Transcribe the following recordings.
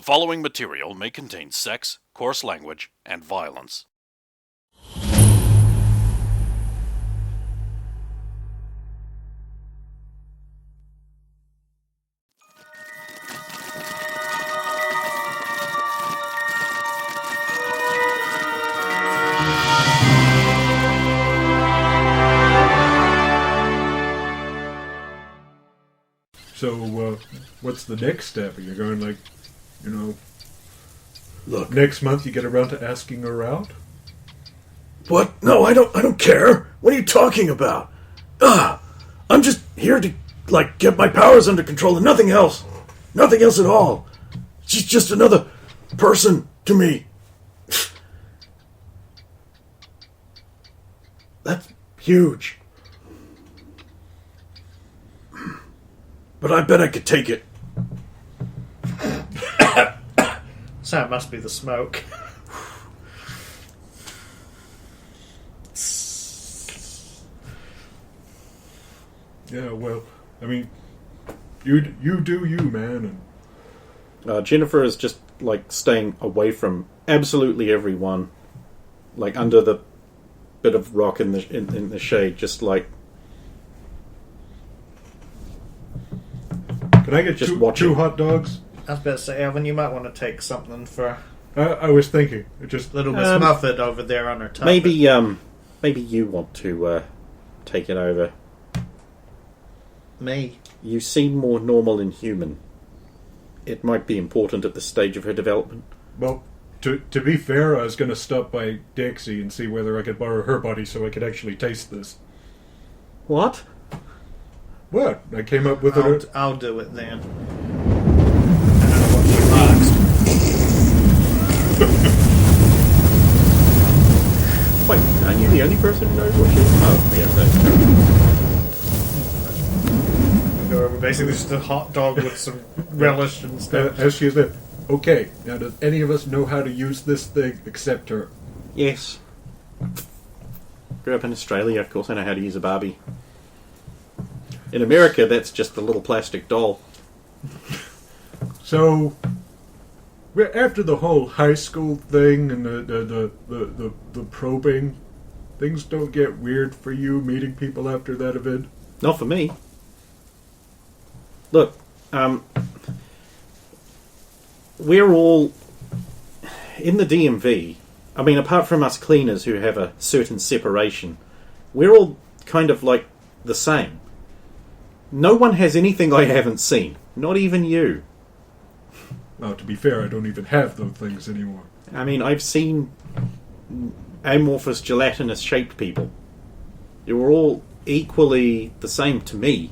following material may contain sex, coarse language, and violence. So, what's the next step? Are you going, like, Look, next month you get around to asking her out? what? No, I don't care. What are you talking about? I'm just here to, get my powers under control and nothing else. Nothing else at all. She's just another person to me. That's huge. But I bet I could take it. So it must be the smoke. Yeah, well, I mean, you do you, man. And Jennifer is just, staying away from absolutely everyone. Under the bit of rock in the shade, just, Can I get just two hot dogs? I was about to say, Evan, you might want to take something for I was thinking. Just little Miss Muffet over there on her top. maybe you want to take it over. Me. You seem more normal and human. It might be important at this stage of her development. Well, to be fair, I was going to stop by Dixie and see whether I could borrow her body so I could actually taste this. What? What? I came up with it. I'll do it then. I don't know what she likes. Wait, aren't you the only person who knows what she is? Oh, yeah, Or basically just a hot dog with some relish and stuff. As she said, okay, now does any of us know how to use this thing except her? Yes. Grew up in Australia, of course I know how to use a Barbie. In America, that's just a little plastic doll. So, after the whole high school thing and the probing, things don't get weird for you meeting people after that event? Not for me. Look, we're all in the DMV. I mean, apart from us cleaners who have a certain separation, we're all kind of the same. No one has anything I haven't seen. Not even you. Well, to be fair, I don't even have those things anymore. I mean, I've seen amorphous, gelatinous-shaped people. You're all equally the same to me.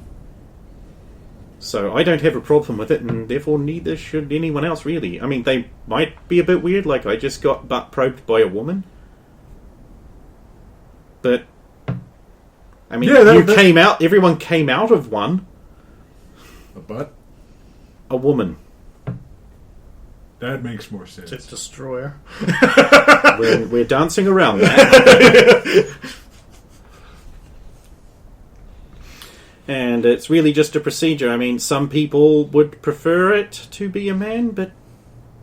So I don't have a problem with it, and therefore neither should anyone else, really. I mean, they might be a bit weird, I just got butt probed by a woman. But I mean, came out. Everyone came out of one. A butt? A woman. That makes more sense. To destroy her. We're dancing around that. And it's really just a procedure. I mean, some people would prefer it to be a man, but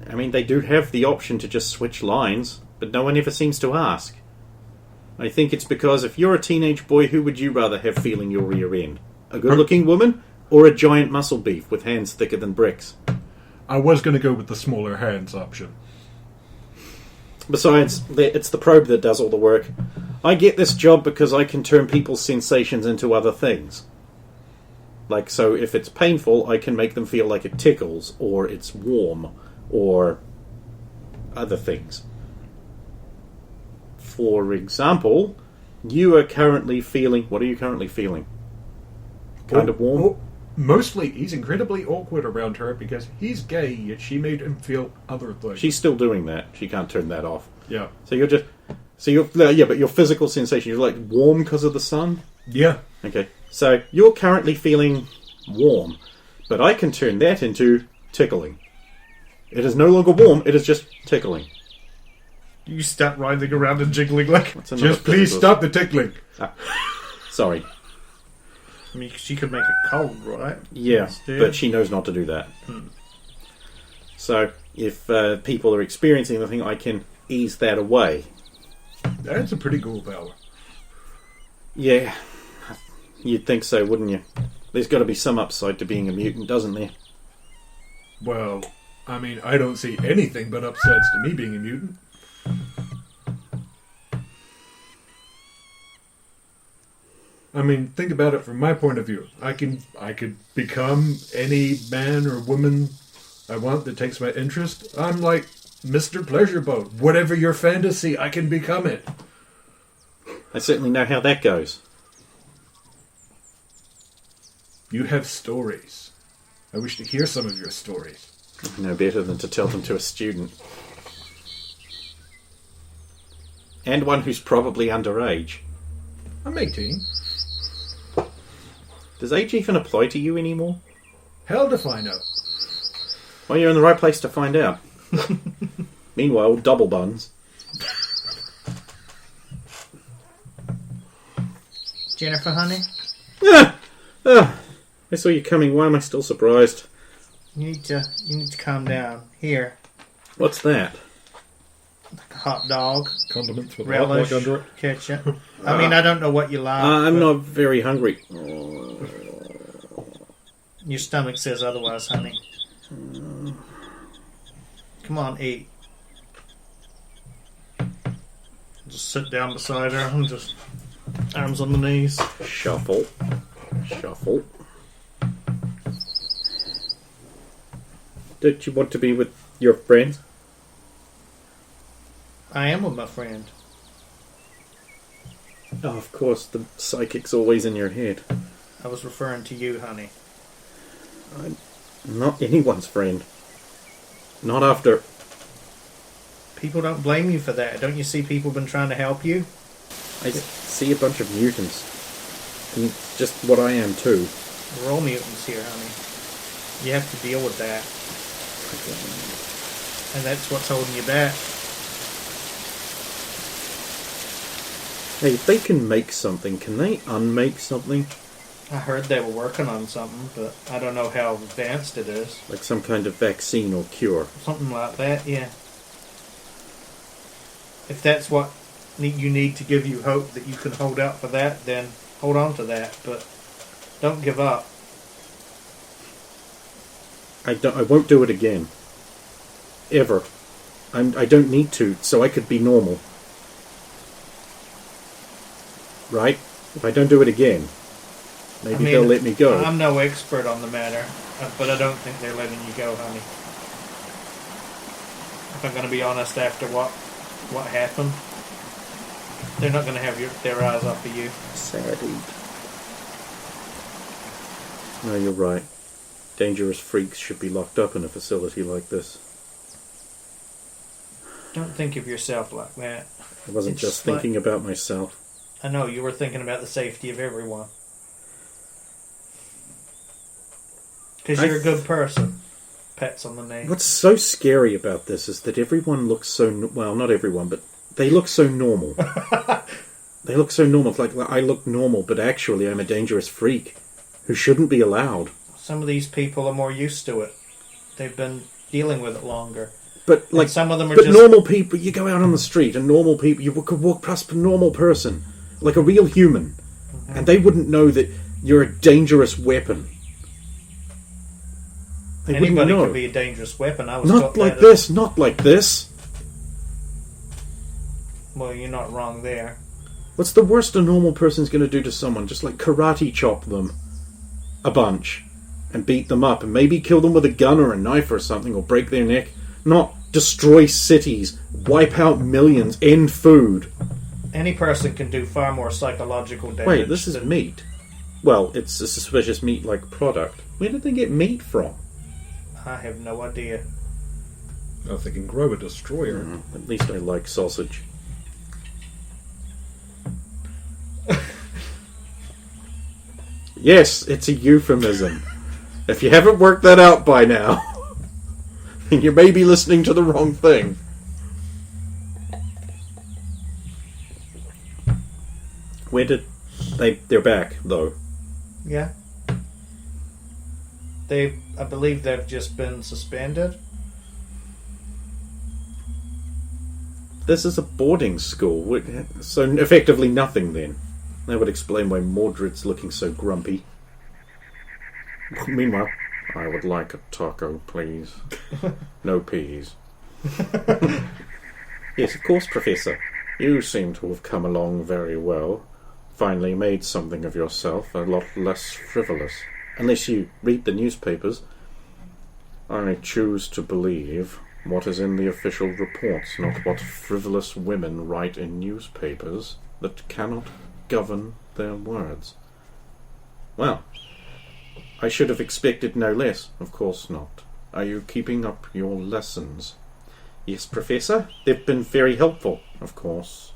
I mean, they do have the option to just switch lines, but no one ever seems to ask. I think it's because if you're a teenage boy, who would you rather have feeling your rear end? A good-looking woman or a giant muscle beef with hands thicker than bricks? I was going to go with the smaller hands option. Besides, it's the probe that does all the work. I get this job because I can turn people's sensations into other things. So if it's painful, I can make them feel like it tickles, or it's warm, or other things. For example, you are currently feeling... What are you currently feeling? Kind of warm? Mostly, he's incredibly awkward around her because he's gay, yet she made him feel other things. She's still doing that. She can't turn that off. Yeah. So you're just... but your physical sensation, you're warm because of the sun? Yeah. Okay. So you're currently feeling warm, but I can turn that into tickling. It is no longer warm, it is just tickling. You start writhing around and jiggling Just please stop the tickling. Sorry. I mean, she could make it cold, right? Yeah, Instead. but she knows not to do that. So, if people are experiencing the thing, I can ease that away. That's a pretty cool power. Yeah, you'd think so, wouldn't you? There's got to be some upside to being a mutant, doesn't there? Well, I mean, I don't see anything but upsides to me being a mutant. I mean, think about it from my point of view. I could become any man or woman I want that takes my interest. I'm like Mr. Pleasure Boat. Whatever your fantasy, I can become it. I certainly know how that goes. You have stories. I wish to hear some of your stories. No better than to tell them to a student. And one who's probably underage. I'm 18. Does age even apply to you anymore? Hell if I know. Well, you're in the right place to find out. Meanwhile, double buns. Jennifer, honey, I saw you coming. Why am I still surprised? you need to calm down. Here, What's that? like a hot dog, Condiments with relish, hot dog under it. ketchup. I mean, I don't know what you like. I'm but not very hungry. Your stomach says otherwise, honey. Come on, eat. Just sit down beside her and just arms on the knees. Shuffle. Shuffle. Don't you want to be with your friends? I am with my friend. Oh, of course, the psychic's always in your head. I was referring to you, honey. I'm not anyone's friend. Not after... People don't blame you for that. Don't you see people been trying to help you? I see a bunch of mutants. And it's just what I am, too. We're all mutants here, honey. You have to deal with that. And that's what's holding you back. Hey, if they can make something, can they unmake something? I heard they were working on something, but I don't know how advanced it is. Like some kind of vaccine or cure? Something like that, yeah. If that's what you need to give you hope that you can hold out for that, then hold on to that, but don't give up. I won't do it again. Ever. I don't need to, so I could be normal. Right? If I don't do it again, maybe they'll let me go. I'm no expert on the matter, but I don't think they're letting you go, honey. If I'm going to be honest, after what happened, they're not going to have their eyes off of you. Sadly. No, you're right. Dangerous freaks should be locked up in a facility like this. Don't think of yourself like that. I wasn't It's just like- thinking about myself. I know, you were thinking about the safety of everyone. Because you're a good person. Pats on the knee. What's so scary about this is that everyone looks so... Well, not everyone, but they look so normal. They look so normal. It's like I look normal, but actually I'm a dangerous freak who shouldn't be allowed. Some of these people are more used to it. They've been dealing with it longer. But like, And some of them are but just... normal people, you go out on the street, and normal people, you could walk past a normal person, like a real human, and they wouldn't know that you're a dangerous weapon. They wouldn't Anybody know. could be a dangerous weapon. I was Not taught like that this, not like this. Well, you're not wrong there. What's the worst a normal person's going to do to someone? Just like karate chop them a bunch and beat them up and maybe kill them with a gun or a knife or something or break their neck. Not destroy cities, wipe out millions, end food. Any person can do far more psychological damage. Wait, this is than- meat. Well, it's a suspicious meat-like product. Where did they get meat from? I have no idea. Oh, if they can grow a destroyer. At least I like sausage. Yes, it's a euphemism. If you haven't worked that out by now, then you may be listening to the wrong thing. Where did they're back, though. Yeah. I believe they've just been suspended. This is a boarding school, so effectively nothing then. That would explain why Mordred's looking so grumpy. Meanwhile, I would like a taco, please. No peas. Yes, of course, Professor. You seem to have come along very well. Finally made something of yourself, a lot less frivolous. Unless you read the newspapers. I choose to believe what is in the official reports, not what frivolous women write in newspapers that cannot govern their words. Well, I should have expected no less. Of course not. Are you keeping up your lessons? Yes, Professor. They've been very helpful, of course.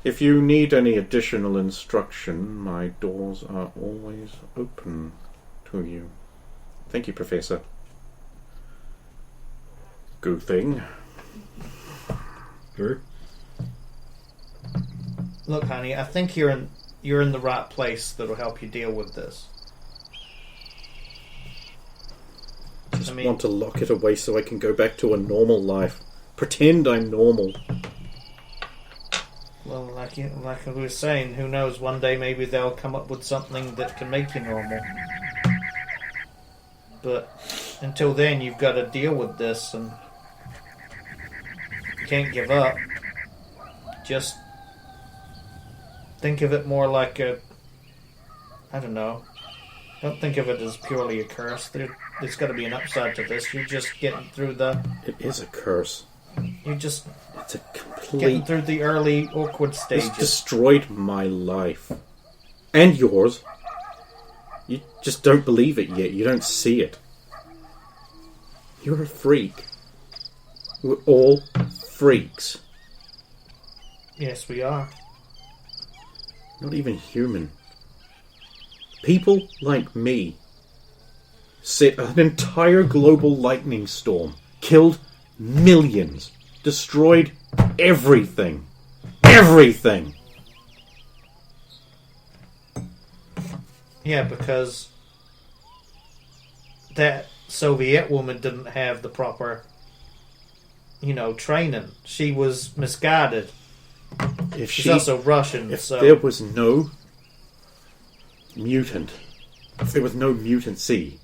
If you need any additional instruction, my doors are always open to you. Thank you, Professor. Good thing. Sure. Look, honey, I think you're in the right place that'll help you deal with this. I want to lock it away so I can go back to a normal life. Pretend I'm normal. Well, like we were saying, who knows? One day maybe they'll come up with something that can make you normal. But until then, you've got to deal with this, and you can't give up. Just think of it more like I don't know. Don't think of it as purely a curse. There's got to be an upside to this. You're just getting through It is a curse. It's a complete... getting through the early awkward stages. It's destroyed my life. And yours. You just don't believe it yet. You don't see it. You're a freak. We're all freaks. Yes, we are. Not even human. People like me set an entire global lightning storm, killed millions, destroyed everything. Everything! Yeah, because that Soviet woman didn't have the proper, training. She was misguided. She's also Russian, if so... there was no mutant, if there was no mutancy,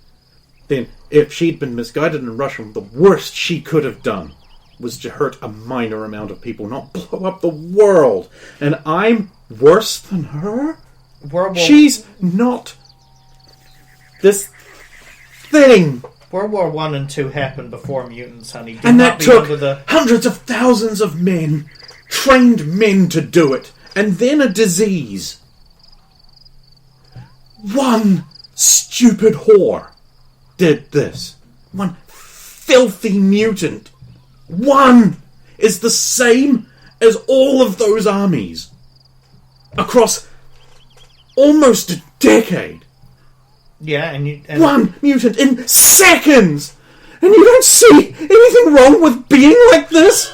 then if she'd been misguided in Russian, the worst she could have done was to hurt a minor amount of people, not blow up the world. And I'm worse than her? She's not this thing. World War I and II happened before mutants, honey. And that took hundreds of thousands of men, trained men to do it, and then a disease. One stupid whore did this. One filthy mutant. One is the same as all of those armies. Across almost a decade. Yeah, and one mutant in seconds! And you don't see anything wrong with being like this?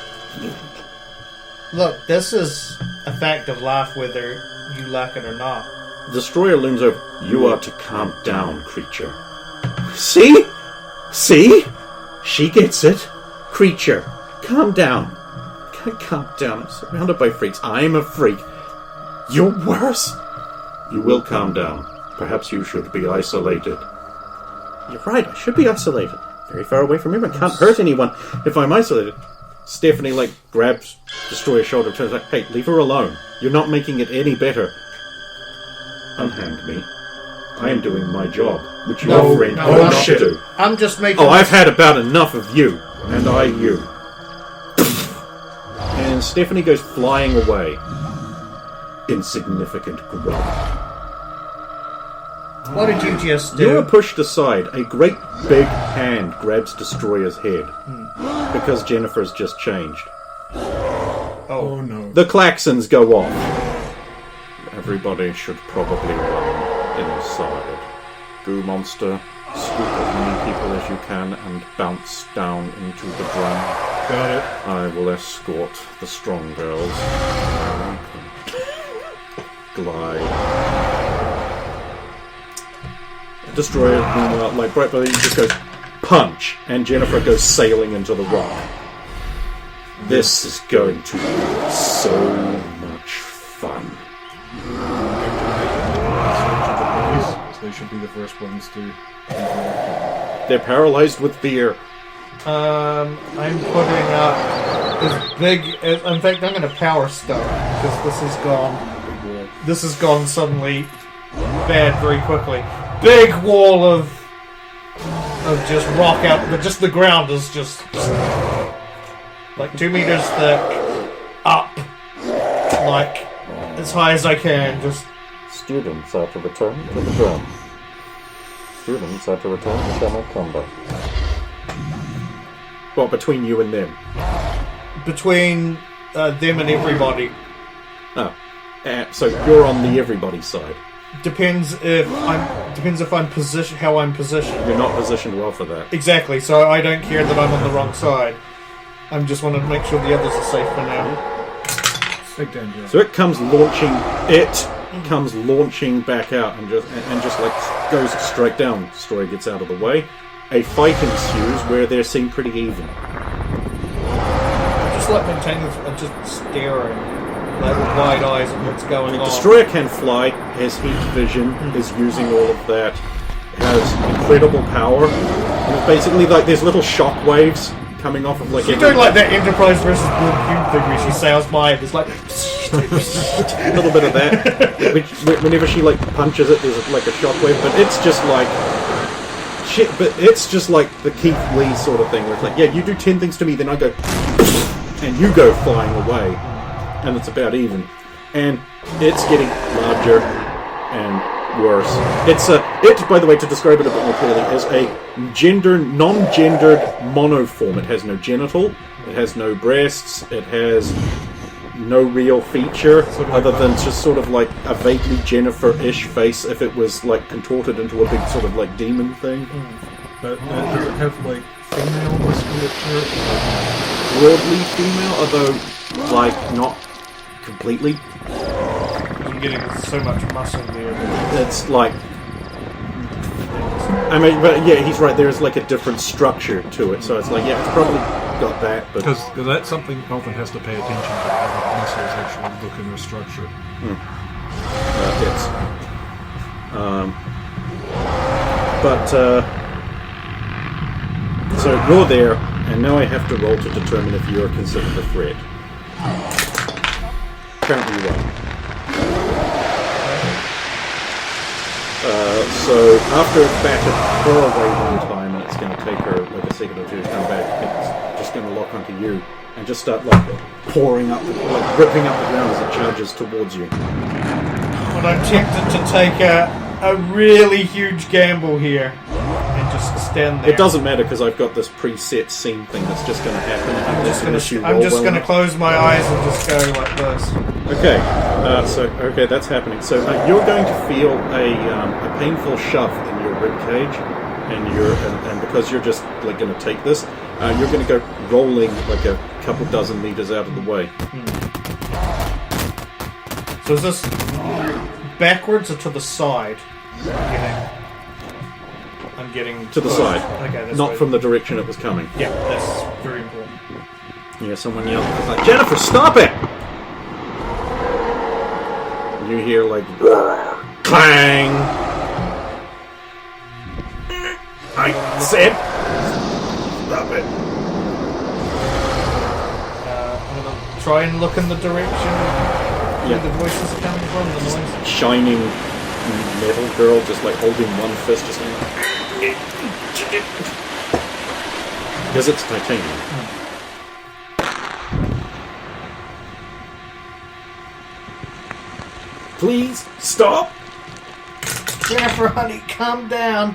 Look, this is a fact of life whether you like it or not. Destroyer looms over. You are to calm down, creature. See? See? She gets it. Creature, calm down. Calm down. I'm surrounded by freaks. I'm a freak. You're worse. You will calm down. Perhaps you should be isolated. You're right, I should be isolated. Very far away from everyone. Can't hurt anyone if I'm isolated. Stephanie, grabs Destroyer's shoulder, turns like, hey, leave her alone. You're not making it any better. Unhand me. I am doing my job, which you are friend not to do. I'm just making... Oh, I've had about enough of you. And I you. And Stephanie goes flying away. Insignificant grub. What did you just do? You are pushed aside. A great big hand grabs Destroyer's head. Because Jennifer's just changed. Oh no. The klaxons go off. Everybody should probably run inside. Goo monster, scoop as many people as you can and bounce down into the drum. Got it. I will escort the strong girls. I like them. Glide. Destroyer, meanwhile, right by you, just goes punch, and Jennifer goes sailing into the rock. This is going to be so much fun. They should be the first ones to. They're paralyzed with fear. I'm putting up as big. In fact, I'm going to power stone because this has gone. This has gone suddenly bad very quickly. Big wall of just rock out, but just the ground is just like 2 meters thick, up, like as high as I can. Just students are to return to the drum. Students are to return to semi-combat. Well, between you and them. Between them and everybody. Oh, so you're on the everybody side. Depends if I'm positioned. How I'm positioned. You're not positioned well for that. Exactly. So I don't care that I'm on the wrong side. I'm just wanting to make sure the others are safe for now. Big danger. So it comes launching back out and just like goes straight down. Story gets out of the way. A fight ensues where they seem pretty even. Just like maintain. I'm just staring. Like with wide eyes at what's going on. Destroyer can fly, has heat vision, is using all of that, has incredible power. And it's basically like there's little shock waves coming off of like. She's doing like that Enterprise versus Blue Cube thing where she sails by and it's like. A little bit of that. Whenever she like punches it, there's like a shock wave, but it's just like. Shit, but it's just like the Keith Lee sort of thing where it's like, yeah, you do 10 things to me, then I go. And you go flying away. And it's about even, and it's getting larger and worse. It, by the way, to describe it a bit more clearly, is a non-gendered monoform. It has no genital, it has no breasts, it has no real feature other than just sort of like a vaguely Jennifer-ish face if it was like contorted into a big sort of like demon thing. But does it have like female musculature? Broadly female, although like not completely. I'm getting so much muscle there. It's like, I mean, but yeah, he's right. There's like a different structure to it, so it's like, yeah, it's probably got that, but Because that's something Elton has to pay attention to, how the muscles actually look in their structure. So you're there, and now I have to roll to determine if you're considered a threat. Apparently you are. So after it's battered her away one time, and it's going to take her like a second or two to come back, it's just going to lock onto you and just start like pouring up, like ripping up the ground as it charges towards you. But I'm tempted to take a really huge gamble here and just stand there. It doesn't matter because I've got this preset scene thing that's just going to happen. I'm just going to close my eyes and just go like this. Okay, okay, that's happening. So you're going to feel a painful shove in your rib cage, and because you're just like going to take this, you're going to go rolling like a couple dozen meters out of the way. So is this backwards or to the side? I'm getting to the side. Okay, that's not right. From the direction it was coming. Yeah, that's very important. Yeah, someone yelled, like, Jennifer, stop it! You hear like clang. I said, stop it. I'm gonna try and look in the direction where the voice is coming from. The noise. Shining metal girl, just like holding one fist, just like because it's titanium. Please stop. Jennifer, honey, calm down.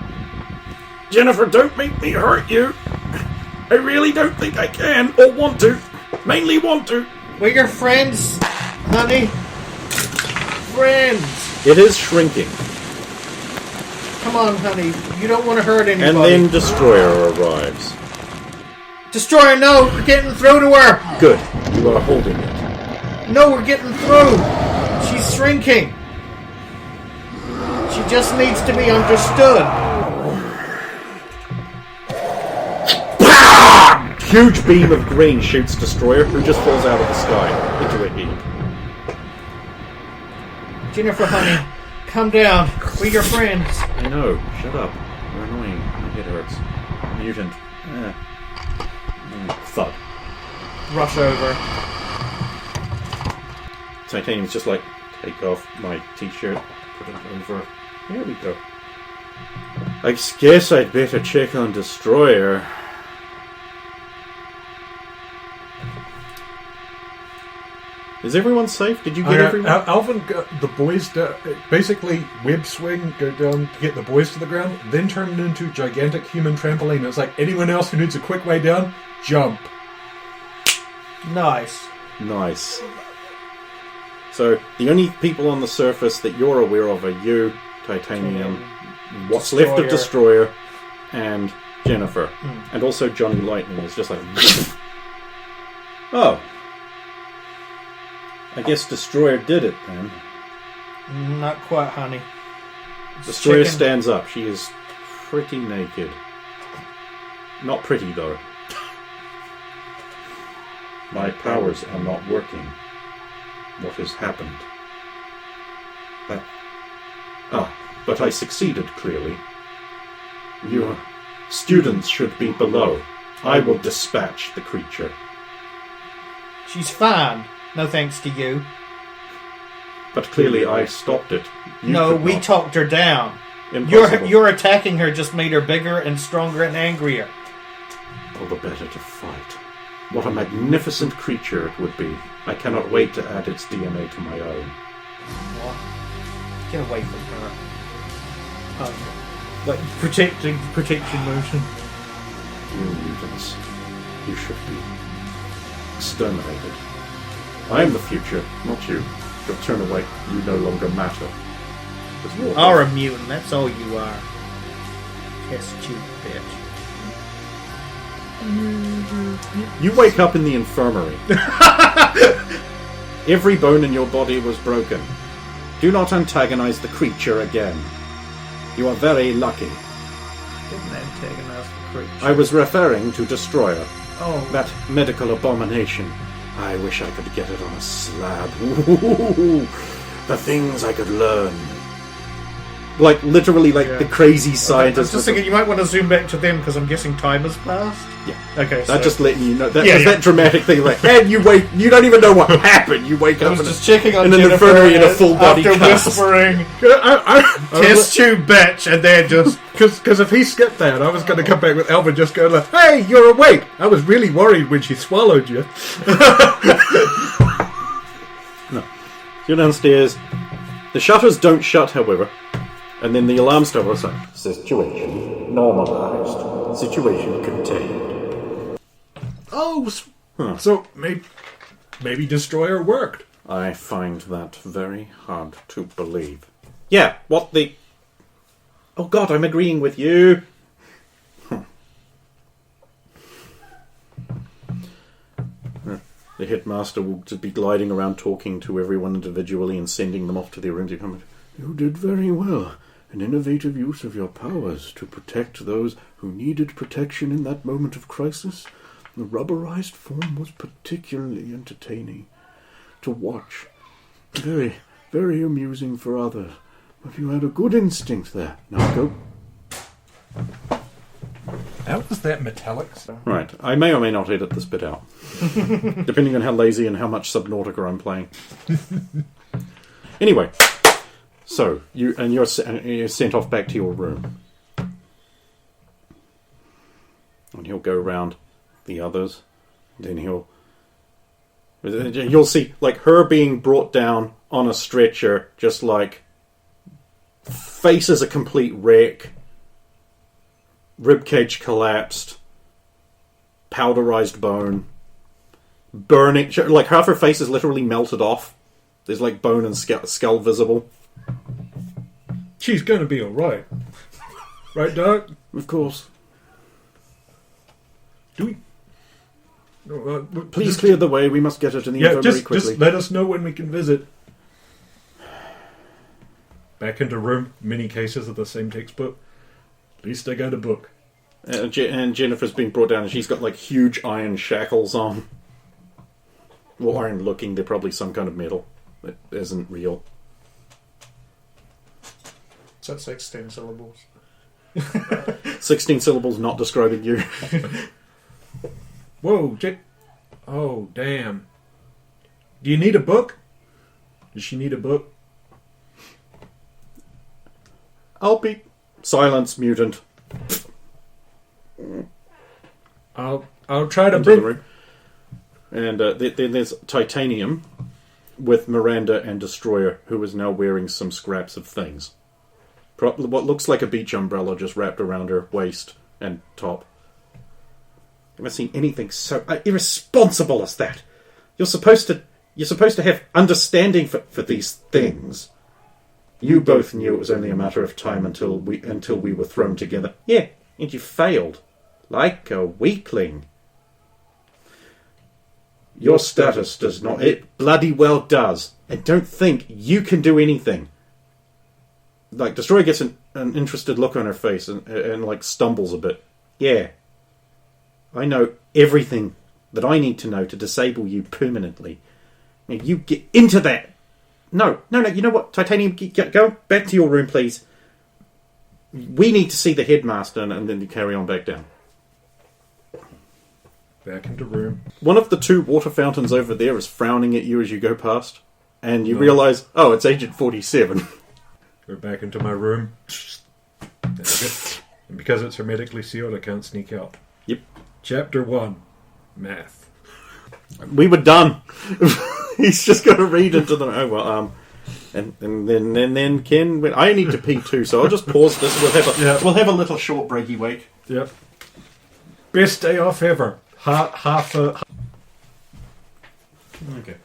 Jennifer, don't make me hurt you. I really don't think I can or want to. Mainly want to. We're your friends, honey. Friends. It is shrinking. Come on, honey. You don't want to hurt anybody. And then Destroyer arrives. Destroyer, no! We're getting through to her! Good. You are holding it. No, we're getting through! She's shrinking. She just needs to be understood. huge beam of green shoots Destroyer, who just falls out of the sky into a heap. Jennifer, honey, calm down. We're your friends. I know. Shut up. You're annoying. My head hurts. Mutant. Thud. Rush over. Titanium's just like, take off my t-shirt, put it over. There we go. I guess I'd better check on Destroyer. Is everyone safe? Did you get everyone? Alvin got the boys basically web swing, go down to get the boys to the ground, then turn it into a gigantic human trampoline. It's like anyone else who needs a quick way down, jump. Nice. Nice. So, the only people on the surface that you're aware of are you, Titanium, what's left of Destroyer, and Jennifer. And also Johnny Lightning is just like... Oh. I guess Destroyer did it then. Not quite, honey. Destroyer stands up. She is pretty naked. Not pretty, though. My powers are not working. What has happened? But I succeeded, clearly. Your students should be below. I will dispatch the creature. She's fine. No thanks to you. But clearly I stopped it. No, we talked her down. Impossible. Your attacking her just made her bigger and stronger and angrier. All the better to fight. What a magnificent creature it would be. I cannot wait to add its DNA to my own. What? Get away from her. Like protection motion. You mutants. You should be exterminated. I am the future, not you. You'll turn away. You no longer matter. You are a mutant, that's all you are. Test tube bitch. You wake up in the infirmary. Every bone in your body was broken. Do not antagonize the creature again. You are very lucky. Didn't antagonize the creature. I was referring to Destroyer. Oh. That medical abomination. I wish I could get it on a slab. Ooh, the things I could learn. Like, literally, the crazy scientist. I'm just thinking you might want to zoom back to them, because I'm guessing time has passed. Yeah. Okay, so... That just letting you know. That dramatic thing, like, and you wake... You don't even know what happened. You wake up... I was just checking on in an Jennifer infirmary in a full-body after cast. whispering, I test tube bitch, and then just... Because if he skipped that, I was going to come back with Alvin just going like, hey, you're awake. I was really worried when she swallowed you. No. You're downstairs. The shutters don't shut, however. And then the alarm starts like, situation normalized. Situation contained. Oh, so maybe Destroyer worked. I find that very hard to believe. Yeah, what the... Oh god, I'm agreeing with you. The headmaster will just be gliding around talking to everyone individually and sending them off to their rooms. You did very well. An innovative use of your powers to protect those who needed protection in that moment of crisis. The rubberized form was particularly entertaining to watch. Very, very amusing for others. But you had a good instinct there. Now go. How was that metallic stuff? Right, I may or may not edit this bit out. Depending on how lazy and how much Subnautica I'm playing. Anyway. So, you're sent off back to your room. And he'll go around the others. Then you'll see, like, her being brought down on a stretcher, just like, face is a complete wreck, ribcage collapsed, powderized bone, burning, like, half her face is literally melted off. There's, like, bone and skull visible. She's going to be alright. Right, Doc? Of course. Do we... Please clear the way. We must get her to the infirmary quickly. Just let us know when we can visit. Back into room. Many cases of the same textbook. At least I got a book. And Jennifer's been brought down, and she's got like huge iron shackles on. Well, iron looking. They're probably some kind of metal that isn't real. So that's 16 syllables. 16 syllables not describing you. Whoa, oh, damn. Do you need a book? Does she need a book? I'll be... Silence, mutant. I'll try to Into the bring... room. And then there's Titanium with Miranda and Destroyer, who is now wearing some scraps of things. What looks like a beach umbrella just wrapped around her waist and top. I've never seen anything so irresponsible as that. You're supposed to have understanding for these things. You both knew it was only a matter of time until we were thrown together. Yeah, and you failed. Like a weakling. Your status does not... It bloody well does. And don't think you can do anything. Like, Destroyer gets an interested look on her face and like stumbles a bit. Yeah. I know everything that I need to know to disable you permanently. Now you get into that. No, you know what? Titanium, go back to your room, please. We need to see the headmaster, and then you carry on back down. Back into room. One of the two water fountains over there is frowning at you as you go past. And you realise, oh, it's Agent 47. We're back into my room. That's it. And because it's hermetically sealed, I can't sneak out. Yep. Chapter 1. Math. We were done. He's just got to read into the... Oh, well, and then Ken... I need to pee too, so I'll just pause this. We'll have a little short breaky wake. Yep. Best day off ever. Half a... Okay.